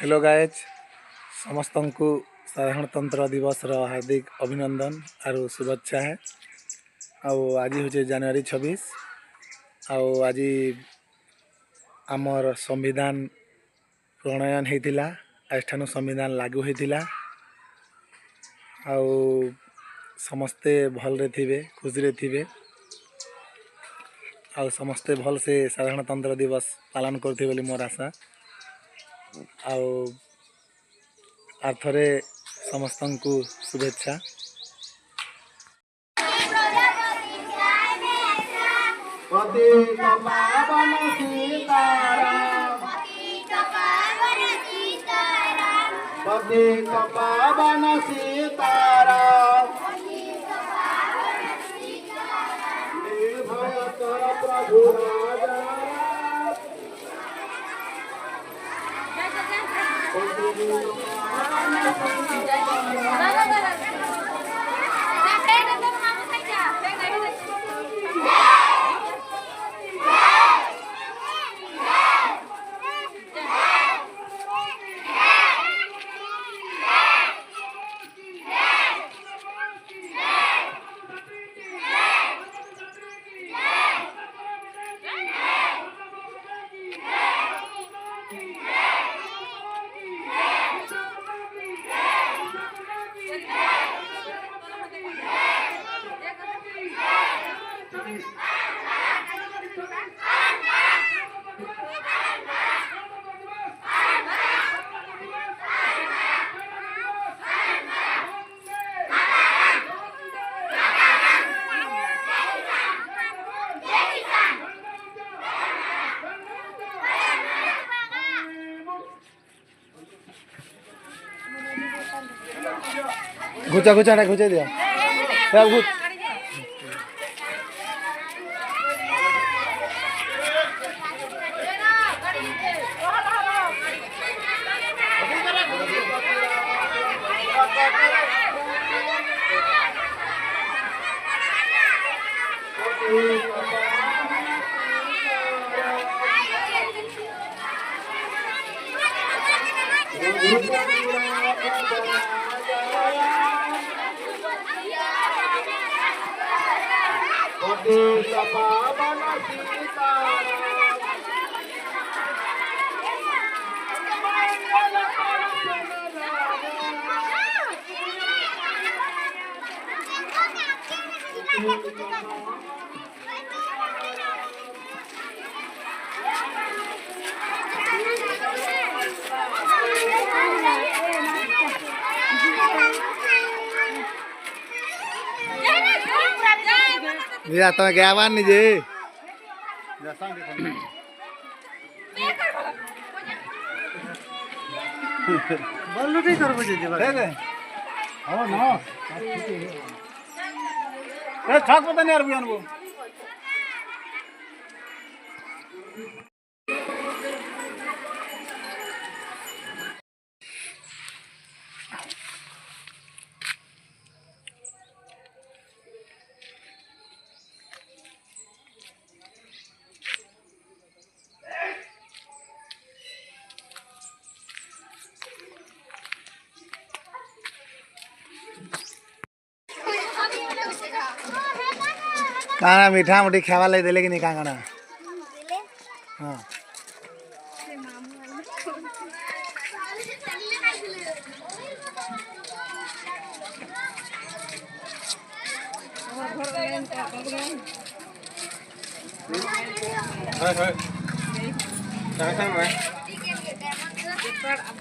Hello guys समस्त को साधारणतंत्र दिवस हार्दिक अभिनंदन और शुभेच्छा है। आज हूँ जनवरी 26 आज आमर संविधान प्रणयन होता आज संविधान लागू होता समस्ते भल थे खुशी रे थे समस्ते भल से साधारणतंत्र दिवस पालन करते बोली मोर आशा आर थरे समस्त को शुभेच्छा। घुचा घुचा ना घुचा दिया सब घुच या तो क्या बात नहीं जी बोलो नहीं कर मुझे जी दे दे हां ना ए छाक पता नहीं यार बुयान वो काना मीठा मुठी खावा ले देले कि नहीं काना हां हां हां